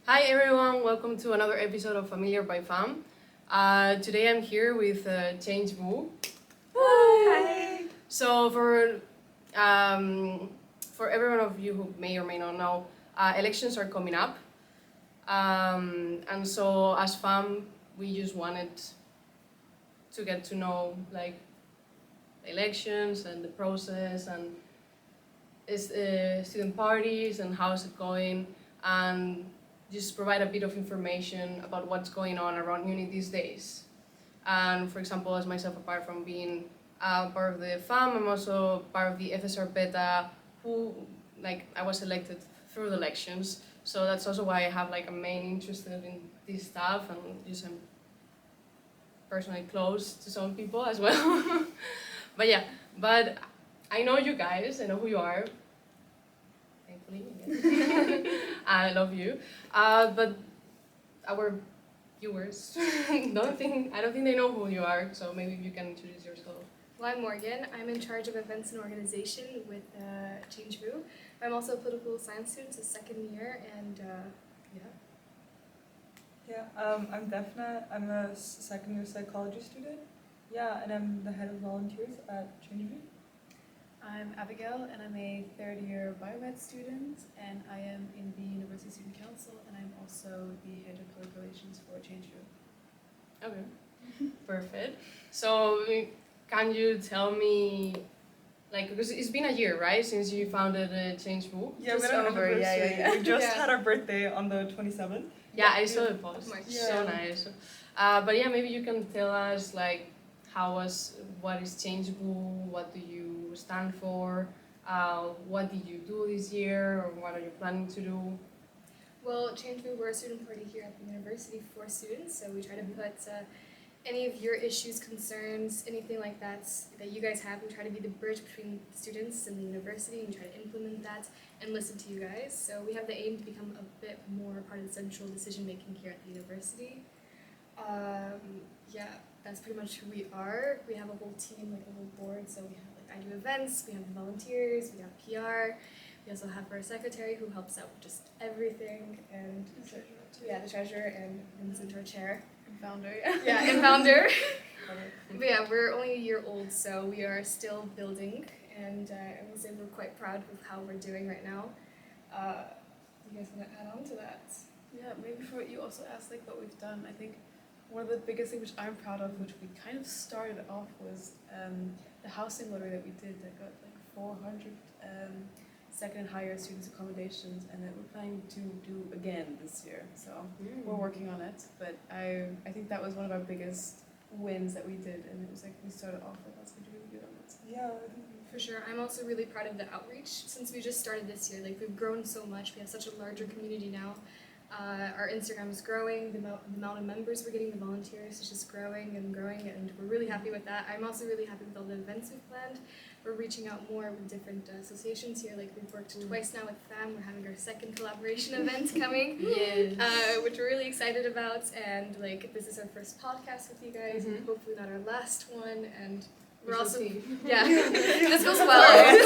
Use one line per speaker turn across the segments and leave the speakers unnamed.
Hi everyone, welcome to another episode of Familiar by Fam. Today I'm here with ChangeVU.
Hi!
So for every one of you who may or may not know, elections are coming up. And so as Fam, we just wanted to get to know like the elections and the process and student parties and how is it going, and just provide a bit of information about what's going on around uni these days. And for example, as myself, apart from being part of the FAM, I'm also part of the FSR Beta, who I was elected through the elections. So that's also why I have a main interest in this stuff, and just I'm personally close to some people as well. but I know you guys, I know who you are. Thankfully, I love you. But our viewers I don't think they know who you are, so maybe you can introduce yourself.
Well, I'm Morgan. I'm in charge of events and organization with ChangeVU. I'm also a political science student, so second year, and
I'm Defna. I'm a second year psychology student. And I'm the head of volunteers at ChangeVU.
I'm Abigail, and I'm a third year biomed student, and I am in the University Student Council, and I'm also the head of public relations for ChangeVU.
Okay, perfect. So can you tell me, because it's been a year, right, since you founded ChangeVU?
Yeah,
Just
we're on
over,
anniversary.
yeah.
We just had our birthday on the 27th.
Yeah, I saw the post.
Yeah.
So nice. But yeah, maybe you can tell us what is ChangeVU, what do you stand for, what did you do this year, or what are you planning to do?
well, ChangeVU, we're a student party here at the university for students, so we try to put any of your issues, concerns, anything like that you guys have, we try to be the bridge between students and the university and try to implement that and listen to you guys. So we have the aim to become a bit more part of the central decision making here at the university. That's pretty much who we are. We have a whole team, a whole board, so we have I do events, we have the volunteers, we have PR, we also have our secretary who helps out with just everything, and the treasurer and comes into our chair.
And founder,
And founder. But we're only a year old, so we are still building, and I would say we're quite proud of how we're doing right now. You guys want to add on to that?
Yeah, maybe for what you also asked, what we've done, I think one of the biggest things which I'm proud of, which we kind of started off, was the housing lottery that we did that got 400 second and higher students accommodations, and that we're planning to do again this year. So we're working on it, but I think that was one of our biggest wins that we did, and it was we started off with us, we did really good on it.
Yeah,
For sure. I'm also really proud of the outreach since we just started this year. We've grown so much. We have such a larger community now. Our Instagram is growing. The amount of members we're getting, the volunteers is just growing, and we're really happy with that. I'm also really happy with all the events we've planned. We're reaching out more with different associations here. We've worked twice now with FAM. We're having our second collaboration event coming, which we're really excited about. And this is our first podcast with you guys, and hopefully not our last one. And we're also this goes well.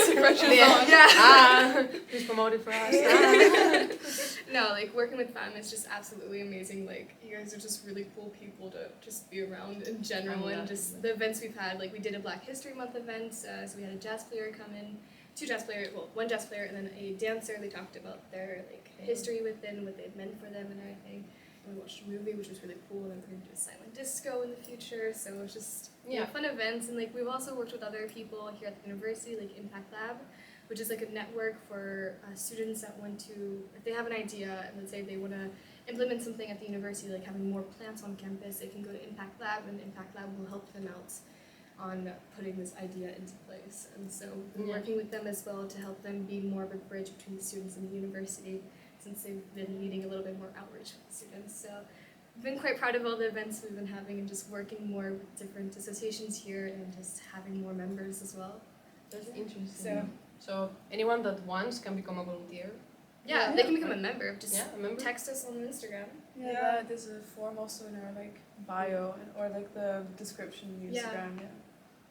Please promote it for us.
No, working with FAM is just absolutely amazing. You guys are just really cool people to just be around in general, and just the events we've had. We did a Black History Month event, so we had a jazz player come in, one jazz player and then a dancer. They talked about their history within, what it meant for them and everything. And we watched a movie, which was really cool, and then we're going to do a silent disco in the future, so it was just fun events. And we've also worked with other people here at the university, Impact Lab, which is a network for students that want to, if they have an idea and let's say they want to implement something at the university, having more plants on campus, they can go to Impact Lab, and Impact Lab will help them out on putting this idea into place. And so we're working with them as well to help them be more of a bridge between the students and the university, since they've been needing a little bit more outreach with the students. So I've been quite proud of all the events we've been having and just working more with different associations here and just having more members as well.
That's interesting. So anyone that wants can become a volunteer?
They can become a member. Just
a member?
text us on Instagram.
There's a form also in our bio or the description of Instagram.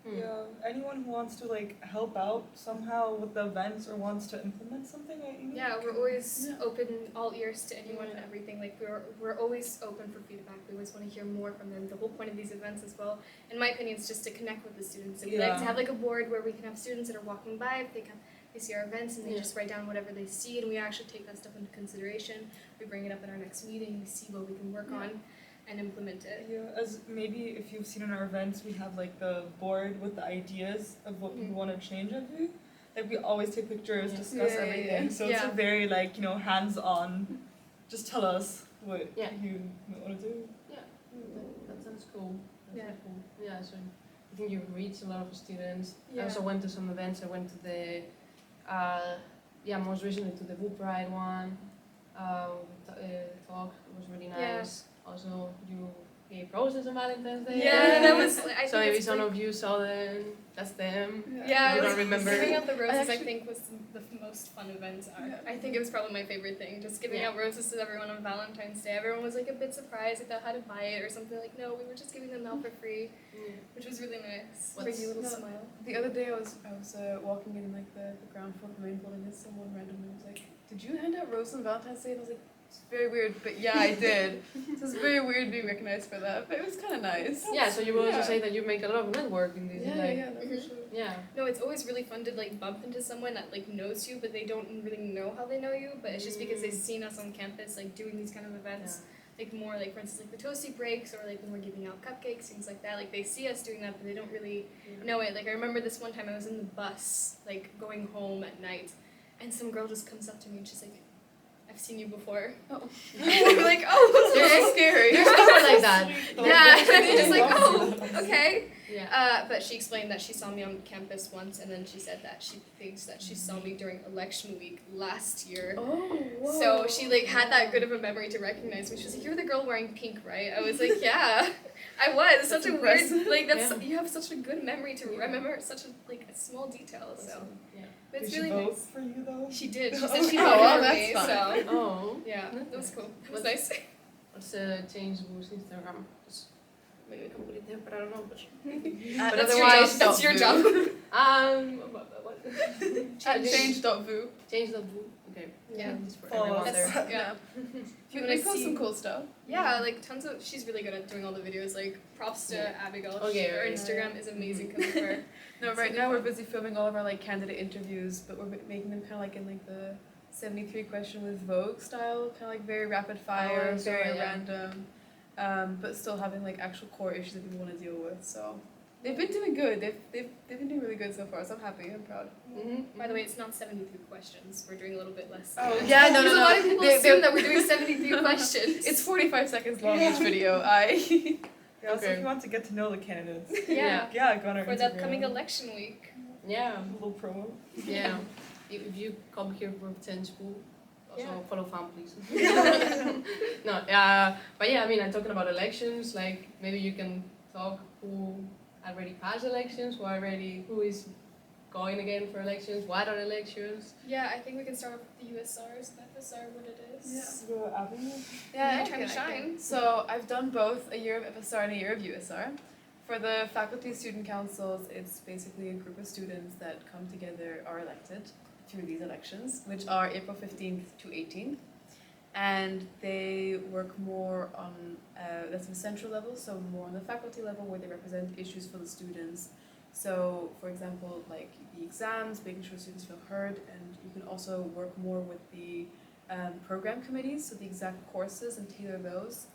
Yeah, anyone who wants to like help out somehow with the events or wants to implement something,
Yeah, we're always
Yeah.
open, all ears to anyone and everything. Like we're always open for feedback. We always want to hear more from them. The whole point of these events as well, in my opinion, is just to connect with the students. And we like to
Yeah.
have like a board where we can have students that are walking by, if they see our events and they just write down whatever they see, and we actually take that stuff into consideration. We bring it up in our next meeting. We see what we can work on and implement it.
Yeah, as maybe if you've seen in our events, we have like the board with the ideas of what we want to change of you. Like we always take pictures, discuss
Yeah,
everything. So it's a very like, you know, hands-on. Just tell us what you want to do.
That sounds cool.
Yeah.
Cool. Yeah, so I think you've reached a lot of students.
Yeah.
I also went to some events. I went to the, most recently to the Vrije one. Talk. It was really nice. Also, you gave roses on Valentine's Day.
Yeah, that was. I
So
think
maybe
it's
some
like,
of you saw them. That's them.
yeah,
You
it
don't
was,
remember.
giving out the roses, I
actually-
think, was the most fun event.
Yeah.
I think it was probably my favorite thing, just giving
Yeah.
out roses to everyone on Valentine's Day. Everyone was like a bit surprised about how to buy it or something. Like, no, we were just giving them out for free, which was really nice.
What's-
Bring you a little
No.
smile.
The other day I was walking in like the ground floor of the main building and someone randomly was like, "Did you hand out roses on Valentine's Day?" And I was like, "It's very weird, but yeah, I did." So it's very weird being recognized for that, but it was kind of nice.
Yeah, so you will also
Yeah.
say that you make a lot of network in this.
Yeah,
like,
yeah, no, for sure.
Yeah.
No, it's always really fun to like bump into someone that like knows you, but they don't really know how they know you. But it's just because they've seen us on campus, like doing these kind of events. Like more like, for instance, like the toasty breaks, or like when we're giving out cupcakes, things like that. Like they see us doing that, but they don't really know it. Like I remember this one time I was in the bus, like going home at night, and some girl just comes up to me and she's like, "I've seen you before."
Oh.
I'm like, "Oh,
Very scary.
There's people like that.
yeah." And they're just like, "Oh, okay."
Yeah.
But she explained that she saw me on campus once, and then she said that she thinks that she saw me during election week last year.
Oh, whoa.
So she like had that good of a memory to recognize me. She was like, "You're the girl wearing pink, right?" I was like, "Yeah, I was." Such a
impressive.
weird, like that's
Yeah.
you have such a good memory to
Yeah.
remember such a small detail. So
Yeah.
but it's
Did
really
she vote
nice.
for you though?
She did. She said she
Oh,
voted
well,
for
that's
me.
fun.
So
Oh.
yeah, that was cool. That was
What's-
nice.
What's ChangeVU's Instagram? Just maybe I can put it there, but I don't know. But
But
But
that's your job.
otherwise,
That's your job.
what?
Change.vu.
Change.vu. Okay.
Yeah.
It's for
Follow
everyone
us.
there.
Yeah.
We
wanna
post
see-
some cool stuff.
Yeah, like tons of. She's really good at doing all the videos. Like props to
Yeah.
Abigail.
Okay,
Her
right.
Instagram is amazing. Coming for her.
No,
It's
right
really
now we're
fun.
busy filming all of our like candidate interviews, but we're making them kind of like in like the 73 question with Vogue style, kind of like very rapid fire,
I saw
very
it, yeah.
random, but still having like actual core issues that we want to deal with. So they've been doing good. They've been doing really good so far. So I'm happy. I'm proud.
Mm-hmm.
By the way, it's not 73 questions. We're doing a little bit less.
Oh,
than that.
yeah, no,
Because
no,
a lot
no.
of people
They-
assume that we're doing 73 questions.
It's 45 seconds long each video.
Yeah, so
Okay.
if you want to get to know the candidates,
yeah.
yeah, go on our
For the
Instagram.
upcoming election week.
Yeah.
A little promo.
Yeah. If you come here for ChangeVU, also
Yeah.
follow fam, please. No, but yeah, I mean, I'm talking about elections. Like maybe you can talk who already passed elections, who is going again for elections, what are elections?
Yeah, I think we can start with the USRs, the FSR, what it is.
Yeah.
Go Avenue.
Yeah,
I
trying to
can.
shine.
So I've done both a year of FSR and a year of USR. For the faculty student councils, it's basically a group of students that come together, are elected through these elections, which are April 15th to 18th. And they work more on, that's the central level, so more on the faculty level where they represent issues for the students. So, for example, like the exams, making sure students feel heard, and you can also work more with the program committees, so the exact courses, and tailor those.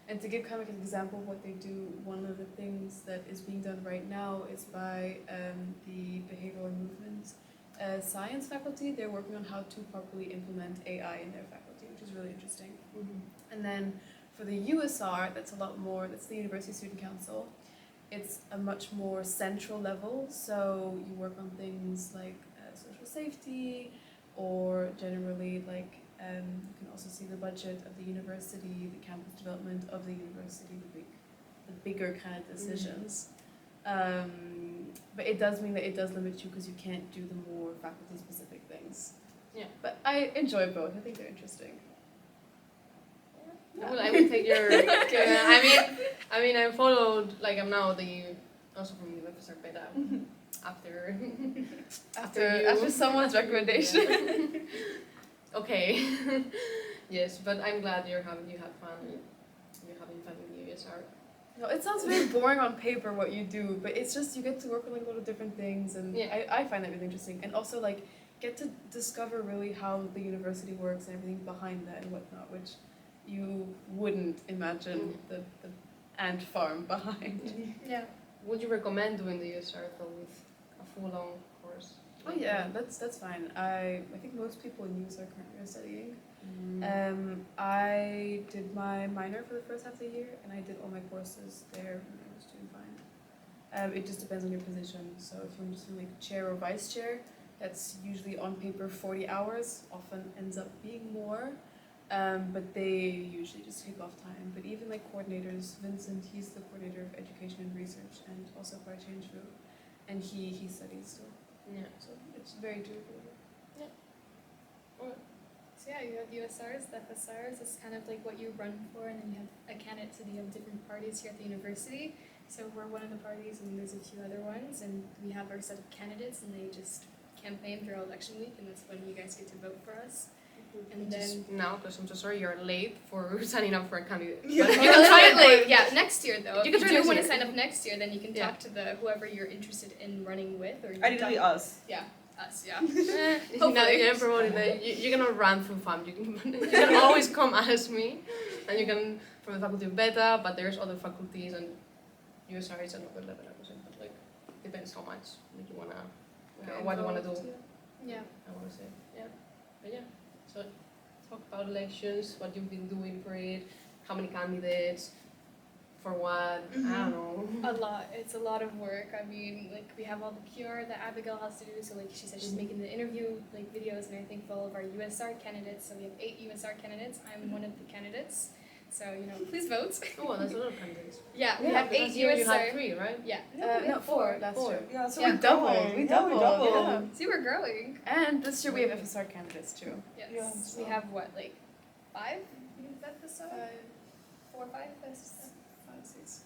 And to give kind of like an example of what they do, one of the things that is being done right now is by the behavioral and movement science faculty. They're working on how to properly implement AI in their faculty, which is really interesting. And then for the USR, that's a lot more, that's the University Student Council. It's a much more central level, so you work on things like social safety, or generally like you can also see the budget of the university, the campus development of the university, the bigger kind of decisions. But it does mean that it does limit you because you can't do the more faculty specific things.
Yeah.
But I enjoy both. I think they're interesting.
I will take your. I mean, I followed, like I'm now Also from the FSR beta after
After someone's recommendation.
Okay. Yes, but I'm glad you had fun. You're having fun with the USR.
No, it sounds very boring on paper what you do, but it's just you get to work on like a lot of different things, and I find that really interesting, and also like get to discover really how the university works and everything behind that and whatnot, which you wouldn't imagine the ant farm behind.
Yeah.
Would you recommend doing the USR though with a full-on course?
Oh yeah, that's fine. I think most people in US are currently studying. I did my minor for the first half of the year, and I did all my courses there when I was doing fine. It just depends on your position. So if you're just like chair or vice chair, that's usually on paper 40 hours. Often ends up being more, but they usually just take off time. But even like coordinators, Vincent, he's the coordinator of education and research, and also for ChangeVU, and he studies still.
Yeah.
So it's very doable.
So yeah, you have USRs, the FSRs, it's kind of like what you run for, and then you have a candidate, so you have different parties here at the university. So we're one of the parties, and there's a few other ones, and we have our set of candidates, and they just campaign throughout election week, and that's when you guys get to vote for us. And then
now, because I'm so sorry, you're late for signing up for a candidate.
Yeah.
But
you're a little bit late. Yeah, next year though.
You
If
can
you
try
do want to
next year.
sign up next year, then you can talk to the whoever you're interested in running with, or you can
Ideally
talk-
us.
Yeah, us. Yeah.
Hopefully. You can promote it. You're gonna run through FAM. You can always come ask me, and you can from the faculty of beta. But there's other faculties, and USR is another level, I would say. But like, depends how much like, you wanna, what you wanna do.
Yeah.
I wanna say, yeah, but yeah. So talk about elections, what you've been doing for it, how many candidates, for what, I don't know.
A lot. It's a lot of work. I mean, like we have all the PR that Abigail has to do. So like she said, she's making the interview like videos and everything for all of our USR candidates. So we have 8 USR candidates. I'm one of the candidates. So please vote.
Oh, that's a lot of candidates.
Yeah, we
Yeah,
have 8
Last year you had
USR.
3, right?
Yeah.
No, 4 last
Four.
year.
Yeah, so
Yeah.
we doubled.
We
Yeah,
doubled, yeah.
See, we're growing.
And this year we have FSR candidates too.
Yes.
Yeah,
We
so-
have what, like 5? Is that the song? 4 or 5? That's
5, 6.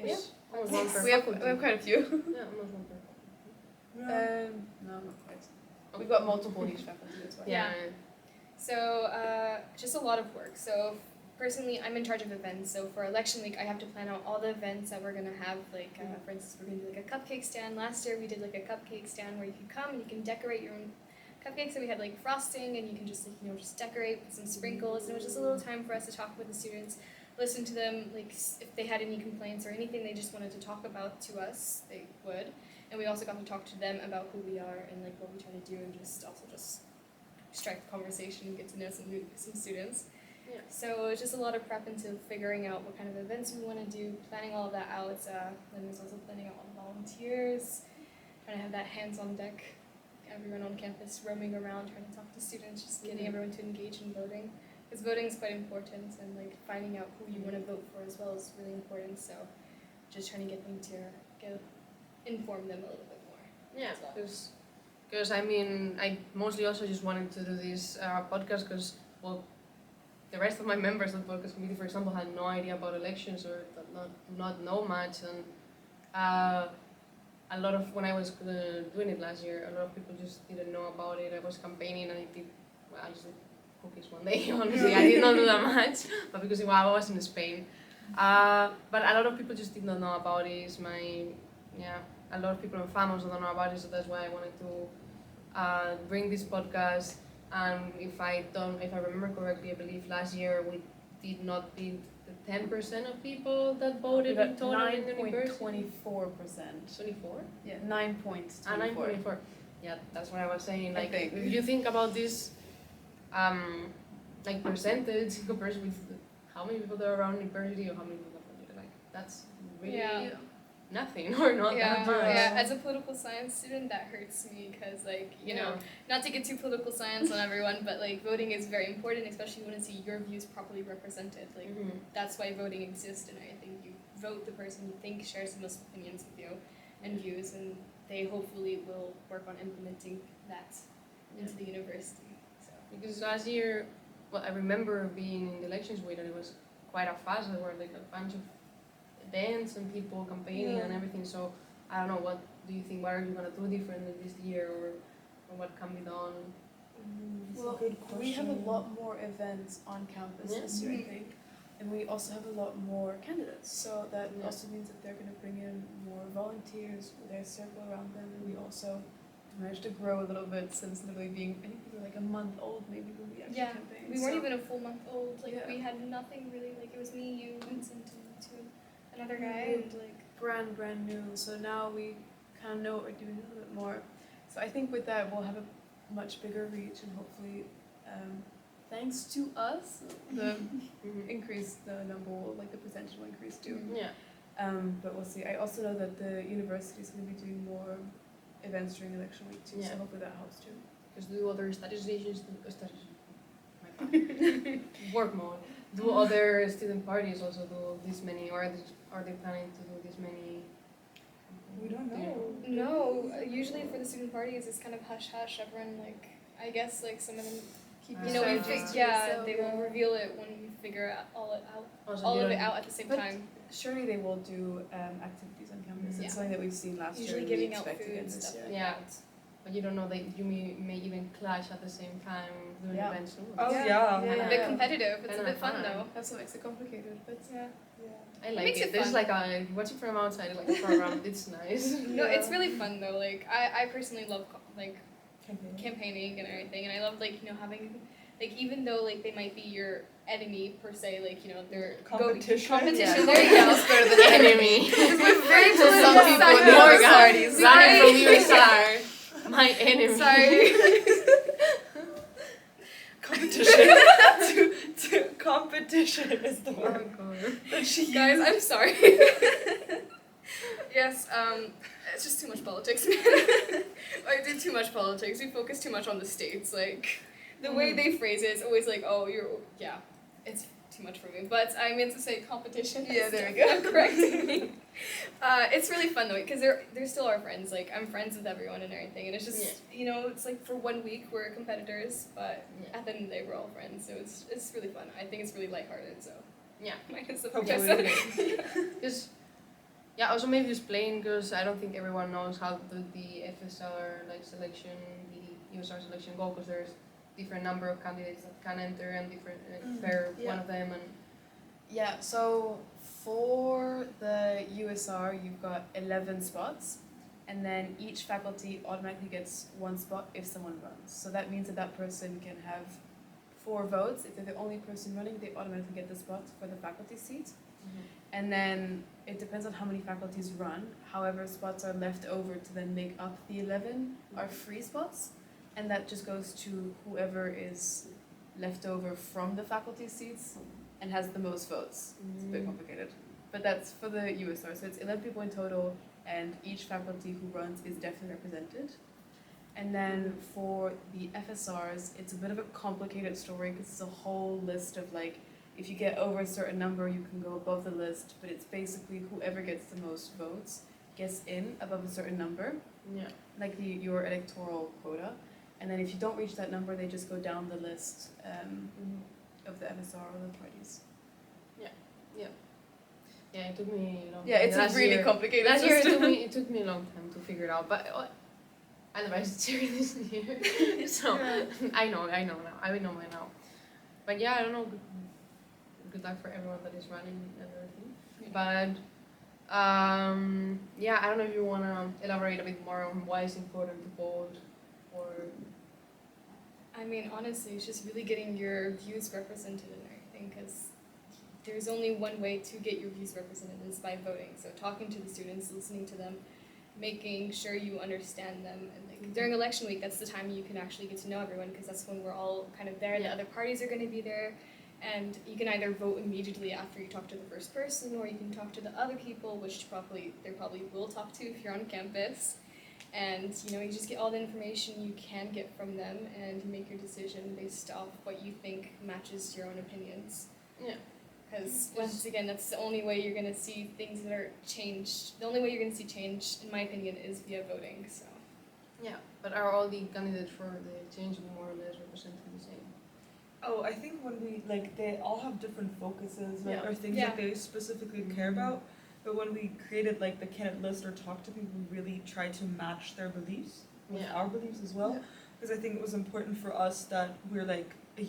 Yeah. Almost one per
We have
faculty.
quite a few.
Yeah, almost one per faculty.
No, not quite. We've got multiple each faculty as well.
Yeah. So just a lot of work. So personally, I'm in charge of events. So for election week, I have to plan out all the events that we're gonna have. Like for instance, we're gonna do like a cupcake stand. Last year we did like a cupcake stand where you can come and you can decorate your own cupcakes. So we had like frosting, and you can just just decorate with some sprinkles. And it was just a little time for us to talk with the students, listen to them. Like if they had any complaints or anything they just wanted to talk about to us, they would. And we also got to talk to them about who we are and like what we try to do, and just strike the conversation and get to know some students.
Yeah.
So it's just a lot of prep into figuring out what kind of events we want to do, planning all of that out. Then there's also planning out all the volunteers, trying to have that hands on deck, everyone on campus roaming around, trying to talk to students, just getting everyone to engage in voting. Because voting is quite important, and like finding out who you want to vote for as well is really important. So just trying to get them to inform them a little bit more.
Yeah,
as well.
because I mean, I mostly also just wanted to do this podcast because, well, the rest of my members of the podcast committee, for example, had no idea about elections or do not know much, and a lot of, when I was doing it last year, a lot of people just didn't know about it. I was campaigning and I just did cookies one day, honestly. I did not do that much, but because I was in Spain. But a lot of people just did not know about it. A lot of people in FAM also don't know about it, so that's why I wanted to bring this podcast. And if I remember correctly, I believe last year we did not beat the 10% of people that voted in total in the university.
9.24%.
24?
Yeah, 9.24.
9.24. Yeah, that's what I was saying.
I
Like,
think.
if you think about this, like percentage in comparison with how many people there are around university or how many people voted, like that's really nothing or not that much.
Yeah. As a political science student, that hurts me because, like, you know, not to get too political science on everyone, but like voting is very important, especially when you want to see your views properly represented. Like, that's why voting exists, and I think you vote the person you think shares the most opinions with you and views, and they hopefully will work on implementing that into the university. So.
Because last year, well, I remember being in the elections week and it was quite a fuss. There were like a bunch of events and people campaigning and everything. So I don't know, what do you think? What are you gonna do differently this year, or what can be done?
That's
Well,
a good question.
we have a lot more events on campus this year, I think. And we also have a lot more candidates. So that also means that they're going to bring in more volunteers with their circle around them. And we also managed to grow a little bit since literally being, I think we were like a month old maybe when we actually campaigned.
We weren't even a full month old. Like,
Yeah.
we had nothing really. Like, it was me, you, Vincent, and to another guy. And, like,
brand new. So now we kind of know what we're doing a little bit more. So I think with that we'll have a much bigger reach, and hopefully, thanks to us, the increase, the number will, like the percentage will increase too.
Yeah.
But we'll see. I also know that the university is going to be doing more events during election week too, so hopefully that helps too.
Because do other statisticians work mode? Do other student parties also do this many, or are they planning to do this many?
We don't know.
no, usually for the student parties, it's kind of hush hush. Everyone, like, I guess, like, some of them keep,
You
know,
know,
we
just
they will reveal it when we figure all
Also,
of
you
it
don't-
out at the same
But
time.
surely they will do activities on campus.
Yeah.
It's something that we've seen last
Usually
year and
giving
we
out
expect
food
again
and
this
stuff
year.
like
Yeah.
that.
But you don't know that you may even clash at the same time doing
Yeah.
events. too.
Oh
Yeah.
yeah.
Yeah.
A bit competitive. It's a
Kinda
bit fun
fun.
though.
That's what makes it complicated, but
Yeah.
I like
Makes
it.
it
There's
fun.
like a watching from outside, like a program. It's nice.
No, it's really fun though. Like, I personally love like
Campaign.
campaigning and everything, and I love, like, you know, having, like, even though, like, they might be your enemy per se, like, you know, they're
Competition.
competition.
Yeah.
There you go.
It's better than enemy.
We're very
So some
political
people
side.
more
Yeah.
guys
Sorry.
running from USR. My enemy.
Sorry.
Competition. Competition is the
Oh
word
my god.
that she
Guys,
used.
I'm sorry. Yes, it's just too much politics, man. I do too much politics. We focus too much on the states. Like, the way they phrase it is always like, oh, it's too much for me. But I meant to say competition.
Yeah, there we go.
Correcting me. It's really fun though, because they're still our friends. Like, I'm friends with everyone and everything, and it's just, you know, it's like for 1 week we're competitors, but at the end of the day we're all friends. So it's really fun. I think it's really lighthearted. So
Yeah.
minus the
Hopefully.
protest.
Because, yeah, also maybe explain, because I don't think everyone knows how the FSR like selection, the USR selection go, because there's different number of candidates that can enter and different per one of them, and
yeah, so for the USR, you've got 11 spots, and then each faculty automatically gets 1 spot if someone runs. So that means that that person can have 4 votes. If they're the only person running, they automatically get the spot for the faculty seat. And then it depends on how many faculties run. However, spots are left over to then make up the 11 are free spots, and that just goes to whoever is left over from the faculty seats and has the most votes. It's a bit complicated, but that's for the USR. So it's 11 people in total, and each faculty who runs is definitely represented. And then for the FSRs, it's a bit of a complicated story because it's a whole list of, like, if you get over a certain number, you can go above the list, but it's basically whoever gets the most votes gets in above a certain number,
yeah.
like your electoral quota. And then if you don't reach that number, they just go down the list of the FSR or the parties.
Yeah, it took me a long
Yeah,
time.
it's
Last
a really
year-
complicated
Last year
system.
it took me a long time to figure it out, but I advised to this year, so I know now. But yeah, I don't know. Good luck for everyone that is running and everything. But yeah, I don't know if you wanna elaborate a bit more on why it's important to vote, or
I mean, honestly, it's just really getting your views represented and everything, because there's only one way to get your views represented, is by voting. So talking to the students, listening to them, making sure you understand them, and like during election week, that's the time you can actually get to know everyone, because that's when we're all kind of there. The other parties are going to be there, and you can either vote immediately after you talk to the first person, or you can talk to the other people, which they probably will talk to if you're on campus. And you know, you just get all the information you can get from them, and you make your decision based off what you think matches your own opinions.
yeah.
Because once again, that's the only way you're gonna see things that are changed. The only way you're gonna see change, in my opinion, is via voting. So.
Yeah, but are all the candidates for the change more or less represented the same?
Oh, I think when we, like, they all have different focuses, right,
Yeah.
or things
Yeah.
that they specifically care about. but when we created like the candidate list or talked to people, we really tried to match their beliefs with
Yeah.
our beliefs as well.
Yeah.
Because I think it was important for us that we're like a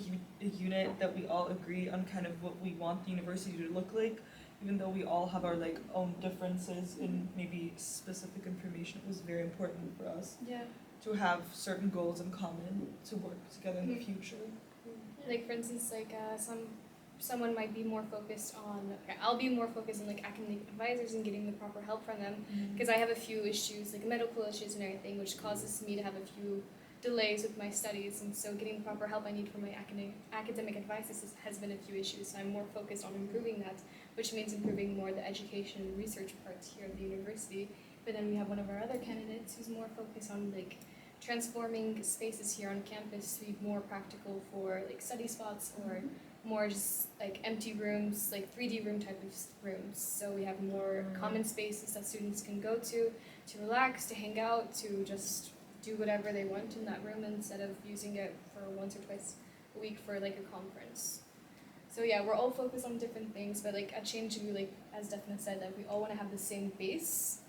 unit, that we all agree on kind of what we want the university to look like, even though we all have our like own differences in maybe specific information. It was very important for us
Yeah.
to have certain goals in common to work together in the future.
Like for instance, like someone might be more focused on. Okay, I'll be more focused on like academic advisors and getting the proper help from them because I have a few issues, like medical issues and everything, which causes me to have a few delays with my studies, and so getting the proper help I need from my academic advisors has been a few issues. So I'm more focused on improving that, which means improving more the education and research parts here at the university. But then we have one of our other candidates who's more focused on like transforming spaces here on campus to be more practical for like study spots or more just like empty rooms, like 3D room type of rooms. So we have more common spaces that students can go to relax, to hang out, to just do whatever they want in that room instead of using it for once or twice a week for like a conference. So yeah, we're all focused on different things, but like at ChangeVU, like as Daphne said, that we all want to have the same base.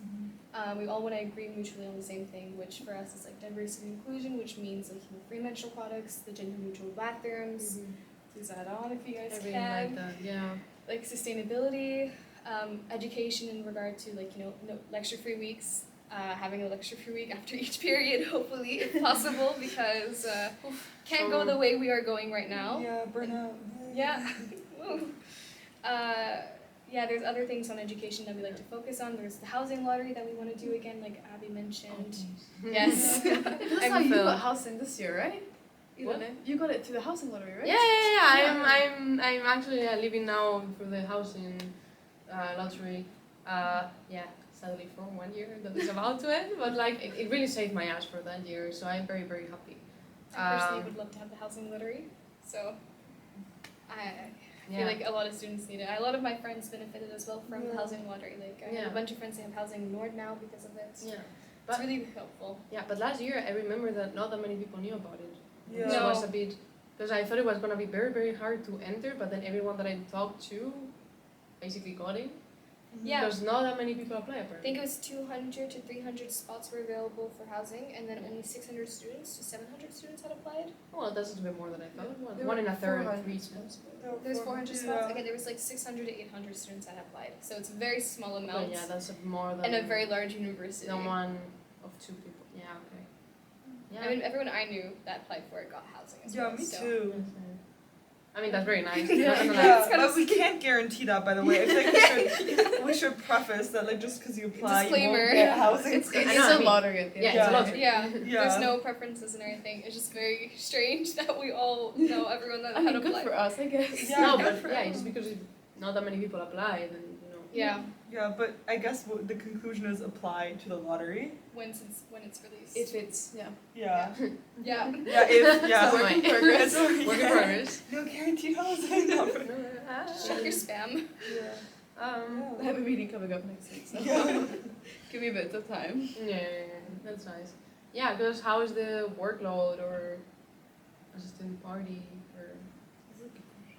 We all want to agree mutually on the same thing, which for us is like diversity and inclusion, which means like free menstrual products, the gender neutral bathrooms. Please add on if you guys
I really
can.
like that. Yeah.
Like sustainability, education in regard to like no lecture-free weeks. Having a lecture-free week after each period, hopefully, if possible, because can't go the way we are going right now.
Yeah, burnout.
Yeah. Yeah, there's other things on education that we like to focus on. There's the housing lottery that we want to do again, like Abby mentioned. Yes.
That's how you got housing this year, right?
What?
You got it through the housing lottery, right?
Yeah. I'm actually living now for the housing lottery. Yeah, sadly for 1 year that is about to end, but like it really saved my ass for that year, so I'm very very happy.
I personally would love to have the housing lottery, so I feel like a lot of students need it. A lot of my friends benefited as well from the housing lottery. Like I have a bunch of friends that have housing in Nord now because of it.
Yeah,
it's really helpful.
Yeah, but last year I remember that not that many people knew about it.
Yeah.
So it was a bit, because I thought it was gonna be very very hard to enter, but then everyone that I talked to basically got it.
Yeah.
Because not that many people apply
I
apparently.
think it was 200 to 300 spots were available for housing, and then only 600 students to 700 students had applied.
Well, that's a bit more than I thought.
There
One
were
and a third,
400
three
spots.
There was 400 spots. Okay, there was like 600 to 800 students that applied. So it's a very small amount.
But yeah, that's more than.
And a very large university.
Than one of two people. Yeah. Okay. Yeah.
I mean, everyone I knew that applied for it got housing as well.
Me
so.
too.
I mean, that's very nice.
Yeah, but we can't guarantee that, by the way. I think we should preface that, like, just because you apply,
Disclaimer.
you won't get housing.
It's a lottery at the end.
Yeah, it's a lottery.
Yeah,
Yeah.
there's no preferences and everything. It's just very strange that we all know everyone that
I
had
mean, good
applied.
for us, I guess.
Yeah,
No,
good
but
for
yeah,
everyone.
just because not that many people apply, then
Yeah,
Yeah, but I guess the conclusion is apply to the lottery.
when it's released.
If it's, yeah.
Yeah.
Yeah.
Yeah, if, yeah.
Work in
progress.
Work in progress.
No guaranteed housing. No.
Check your spam.
Yeah.
I have a meeting coming up next week, so
Yeah.
give me a bit of time.
Yeah, that's nice. Yeah, because how is the workload or as a student party or?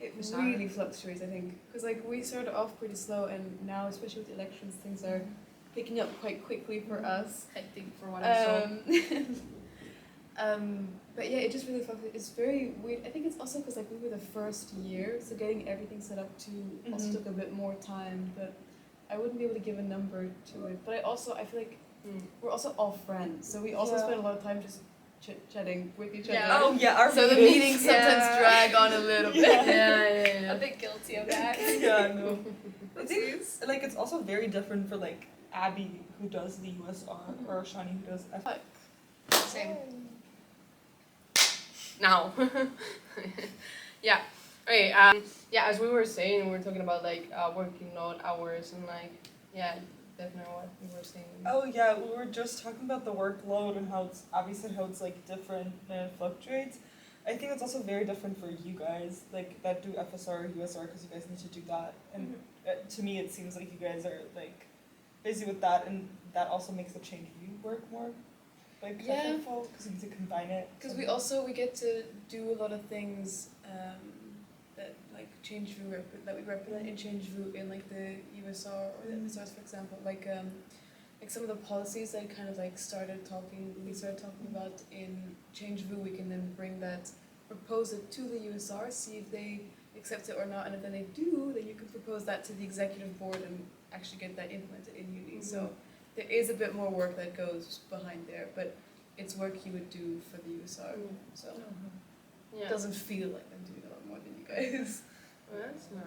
It
Bizarre.
really fluctuates, I think, because like we started off pretty slow, and now, especially with the elections, things are picking up quite quickly for us.
Hectic for what I saw.
But yeah, it just really fluctuates. It's very weird. I think it's also because like we were the first year, so getting everything set up also took a bit more time. But I wouldn't be able to give a number to it. But I feel like we're also all friends, so we also spend a lot of time just chit-chatting with each other.
Yeah.
Oh yeah, our
So the meetings sometimes drag on a little bit.
Yeah.
A bit guilty of that.
Yeah, no. I think like it's also very different for like Abby who does the USR or Shani who does F.
Same.
Now. Yeah. Okay. Yeah. As we were saying, we were talking about like working load hours and like definitely what we were saying.
Oh yeah, we were just talking about the workload and how it's obviously how it's like different and it fluctuates. I think it's also very different for you guys like that do FSR or USR because you guys need to do that. And to me, it seems like you guys are like busy with that, and that also makes the ChangeVU work more like helpful because you need to combine it.
Because we get to do a lot of things that like ChangeVU that we represent in ChangeVU in like the USR or the FSRs, for example, like some of the policies that kind of like we started talking about in ChangeVU, we can then bring that, propose it to the USR, see if they accept it or not, and if then they do, then you can propose that to the executive board and actually get that implemented in uni. So there is a bit more work that goes behind there, but it's work you would do for the USR. So it doesn't feel like I'm doing a lot more than you guys.
Well, that's nice.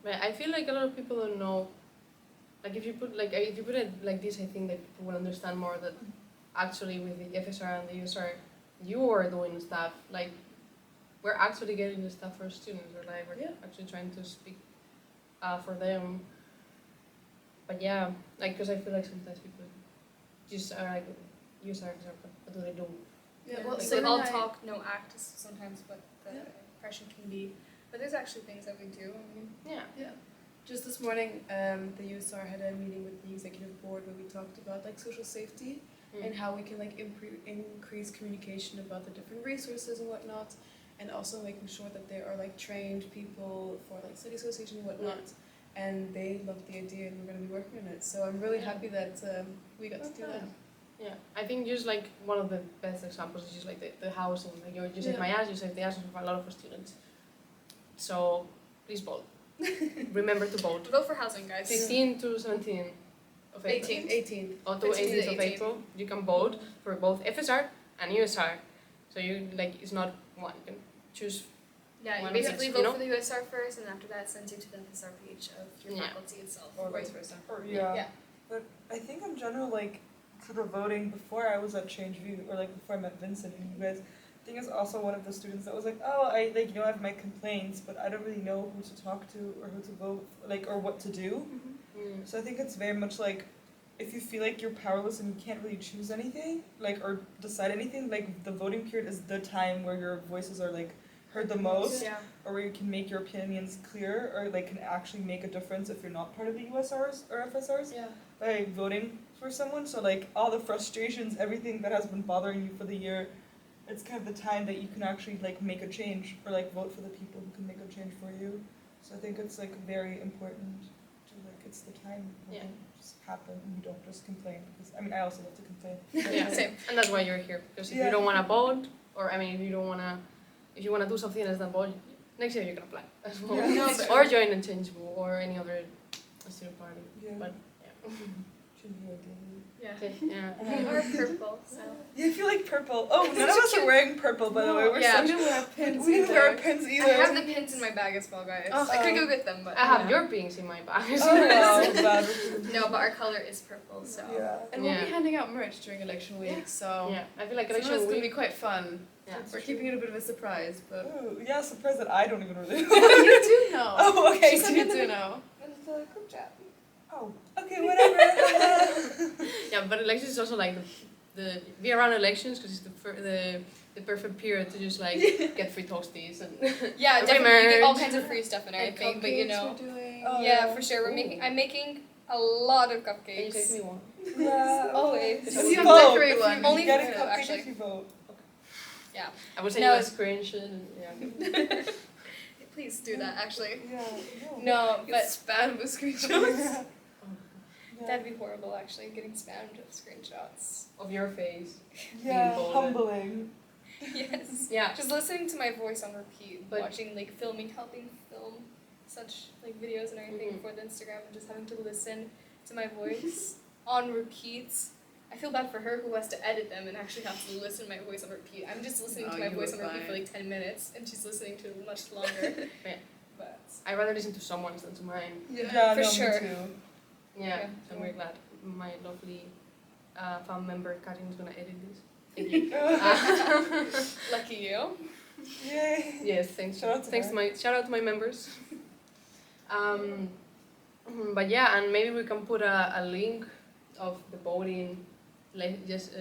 But I feel like a lot of people don't know. Like if you put it like this, I think that people will understand more that actually with the FSR and the USR, you are doing stuff. Like we're actually getting the stuff for students, or like we're actually trying to speak for them. But yeah, like because I feel like sometimes people just are like USR, what do they do?
Yeah,
well,
like
so
when
all
I-
talk, no act is sometimes what the impression can be. But there's actually things that we do. I mean,
Yeah.
Just this morning, the USR had a meeting with the executive board where we talked about like social safety and how we can like increase communication about the different resources and whatnot, and also making sure that there are like trained people for like study association and whatnot. And they loved the idea, and we're going to be working on it. So I'm really happy that we got to do that.
Yeah, I think just like one of the best examples is just like the housing. Like you said, you said the housing for a lot of students. So please vote. Remember to vote.
vote for housing, guys.
15 to 17 of April.
18th.
Or to
15 to
18th of
18.
April. You can vote for both FSR and USR. So you like it's not one. You can choose.
Yeah, you
One
basically
each,
vote
you know?
for the USR first, and after that sends you to the FSR page of your faculty itself.
Or vice versa.
Or,
Yeah.
But I think in general, like, sort of voting before I was at ChangeVU, or like before I met Vincent and you guys, I think is also one of the students that was like, oh, I like, I have my complaints, but I don't really know who to talk to or who to vote, like, or what to do. So I think it's very much like, if you feel like you're powerless and you can't really choose anything, like, or decide anything, like, the voting period is the time where your voices are like heard the most,
Yeah.
or where you can make your opinions clear, or like can actually make a difference if you're not part of the USRs or FSRs by voting for someone. So like all the frustrations, everything that has been bothering you for the year, it's kind of the time that you can actually like make a change, or like vote for the people who can make a change for you. So I think it's like very important to like, it's the time when it just happen and you don't just complain, because I mean I also love to complain.
Yeah, same. And that's why you're here. Because if you don't want to vote, or I mean if you don't want to, if you want to do something else than vote, next year you can apply as well.
Yeah.
Or join the ChangeVU or any other student party.
Yeah.
But
Yeah.
yeah.
Or purple, so.
Yeah, I feel like purple. Oh, none of us are wearing purple, by the way. We're
Yeah.
such.
We didn't wear pins.
We didn't wear our
either.
pins
I
either.
have the pins in my bag as well, guys.
Oh.
I could go get them, but
I have your pings in my bag.
Oh, bad.
no, but our color is purple, so.
Yeah.
And we'll be handing out merch during election week, so
Yeah, I feel like
some of it's
election
going to be
week.
quite fun.
Yeah.
We're keeping it a bit of a surprise, but
Ooh, yeah, surprised that I don't even really know.
you do know.
Oh, okay.
She said you do know.
And the group chat.
Oh, okay, whatever.
Yeah, but elections is also like the be around elections because it's the perfect period to just like get free toasties and
Yeah,
free
definitely. You get all
merch.
kinds of free stuff and
And
everything, but you
cupcakes
know.
we're doing.
Oh,
Yeah, for sure. I'm making a lot of
Can you take
cupcakes.
me one?
Yeah.
Always.
If
You
you
have
vote,
decorate
if
one.
you
Only
get a
if you
cupcake
actually.
if you vote.
I would say
No.
you screenshot and yeah.
Please do that, actually.
Yeah.
No,
Get
but
spammed with screenshots.
Yeah.
that'd be horrible, actually, getting spammed with screenshots.
Of your face.
Yeah,
bolded.
humbling.
Yes.
Yeah.
Just listening to my voice on repeat,
But-
watching, like, helping film such, like, videos and everything for the Instagram, and just having to listen to my voice on repeat. I feel bad for her who has to edit them and actually has to listen to my voice on repeat. I'm just listening
Oh,
to my
you
voice
were
on repeat for
fine.
like 10 minutes, and she's listening to it much longer.
Yeah.
But
I'd rather listen to someone's than to mine.
Yeah,
for
no,
sure.
Me too.
Yeah,
Yeah.
so I'm very glad my lovely fan member Karin is gonna edit this. Thank you.
lucky you.
Yay.
Yes, thanks.
Shout out to
Thanks
her.
to my shout out to my members. But yeah, and maybe we can put a link of the voting, like just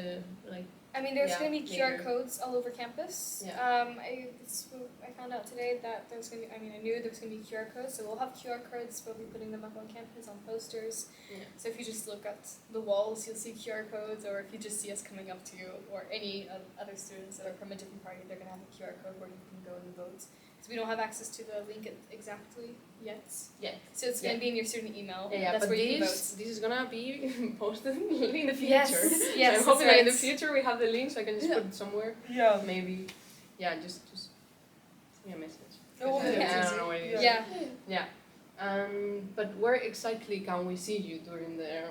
like
I mean, there's
Yeah,
going to be QR
later.
codes all over campus.
Yeah.
I found out today that there's going to be, I knew there was going to be QR codes, so we'll have QR codes, we'll be putting them up on campus, on posters.
Yeah.
So if you just look at the walls, you'll see QR codes, or if you just see us coming up to you, or any other students that are from a different party, they're going to have a QR code where you can go and vote. So we don't have access to the link exactly yet.
Yeah.
So it's gonna be in your student email.
Yeah,
That's
but
where you can vote.
this is gonna be posted in the future.
Yes,
So
yes,
I'm hoping
that's
that in the
right.
future we have the link so I can just put it somewhere.
Yeah.
Maybe, yeah, just send me a message.
Oh,
Because
yeah.
I don't know where it is.
Yeah.
Yeah. But where exactly can we see you during the?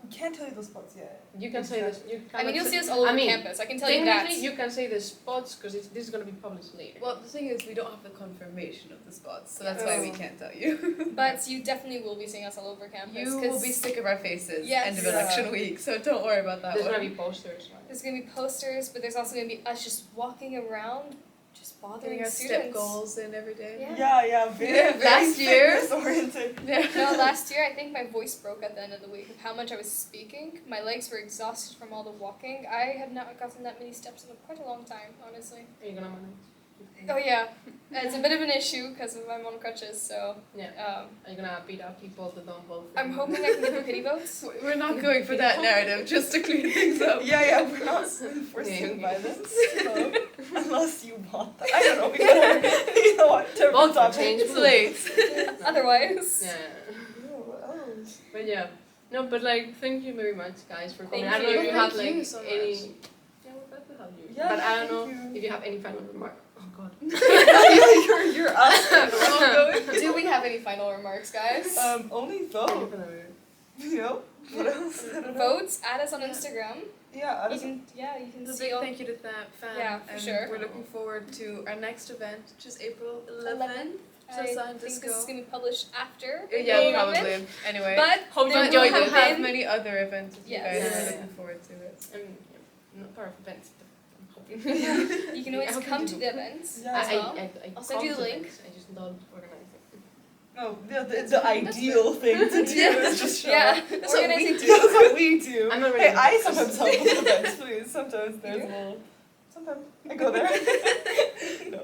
We can't tell you the spots yet.
You can say this. You
I mean, you'll
cannot
see us
say-
all over
I mean,
campus. I can tell you that.
technically, you can say the spots because this is gonna be published later.
Well, the thing is, we don't have the confirmation of the spots, so that's
Yeah.
why we can't tell you.
But you definitely will be seeing us all over campus.
You will
'cause
be sick of our faces
Yes.
end of
Yeah.
election week, so don't worry about that
There's
one.
gonna be posters. Right?
There's gonna be posters, but there's also gonna be us just walking around, just bothering
Getting our
students.
step goals in every day.
Yeah.
Yeah, very,
Yeah,
very
last year-
fitness oriented.
Yeah.
No, last year I think my voice broke at the end of the week of how much I was speaking. My legs were exhausted from all the walking. I had not gotten that many steps in quite a long time, honestly.
Are you gonna manage?
Oh yeah, it's a bit of an issue because I'm on crutches. So
Yeah. Are you gonna beat up people that don't vote for
I'm
you?
hoping I can get the pity votes.
We're not going for that narrative, just to clean things up.
Yeah, we're not enforcing
Okay.
violence, so, unless you want that. I don't know, you know what, terrible
Vote for
topic.
change.
It's late.
Otherwise,
Yeah.
Oh, what else?
But yeah, no, but like, thank you very much, guys, for coming.
Thank
I don't know if
you.
you have
Thank
like
you so much.
any. Yeah, we're glad to have you.
Yeah,
but I don't
thank
know
you.
if you have any final remark. Oh God.
you're us.
do we have any final remarks, guys?
Only vote. You know? What else? I don't know.
Votes. Add us on Instagram.
Yeah, I
You
don't
can, you can
A
see
big
all.
thank you to Fam.
Yeah, for
and
sure.
We're looking forward to our next event, which is April 11th.
11th.
So
I
sign
think
to
this is
go.
gonna be published after.
Yeah,
April 11th.
probably. Anyway.
But
Hope you
there
enjoy
will
them.
We'll have
been-
many other events if you
Yes.
guys
Yeah.
are looking forward to it.
I'm not part of events, but I'm hoping.
You can
I
always
hope you
come
do.
to the events
Yeah.
as well.
I'll
send you the
come to
link.
events, I just don't organize it.
No, the ideal thing to do is just show
Yeah,
up.
that's what we
Yeah,
do.
that's what we do.
I'm not
Hey,
really
I
good.
sometimes help with events, please. Sometimes there's a little. Sometimes I go there. No.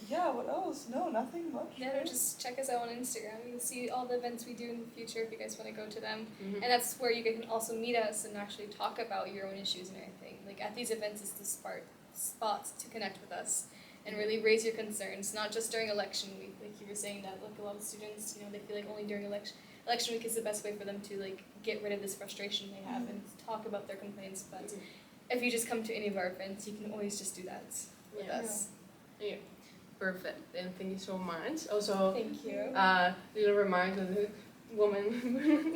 Yeah. What else? No, nothing much.
Yeah, no, just check us out on Instagram. You can see all the events we do in the future if you guys want to go to them.
Mhm.
And that's where you can also meet us and actually talk about your own issues and everything. Like at these events is the spot to connect with us and really raise your concerns, not just during election week. Like you were saying that like a lot of students, they feel like only during election week is the best way for them to like get rid of this frustration they have and talk about their complaints. But if you just come to any of our events, you can always just do that with
Yeah.
us.
Yeah. Perfect. Then thank you so much. Also,
Thank you.
little reminder, the woman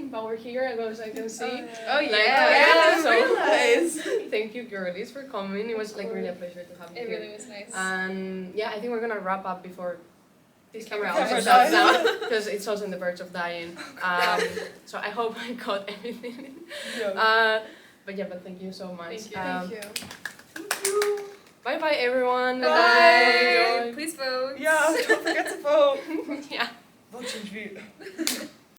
in power here, as I can see.
Oh
Like,
yeah,
so-
I realize.
Thank you, girlies, for coming. It was like really a pleasure to have you
It
here.
really was nice.
And yeah, I think we're gonna wrap up before this camera
Camera
also
dies.
shuts down because it's also on the verge of dying. So I hope I got everything.
Yeah.
But thank you so much.
Thank you.
Thank you.
Bye bye everyone.
Bye.
Enjoy.
Please vote.
Yeah, don't forget to vote.
Yeah.
Vote ChangeVU.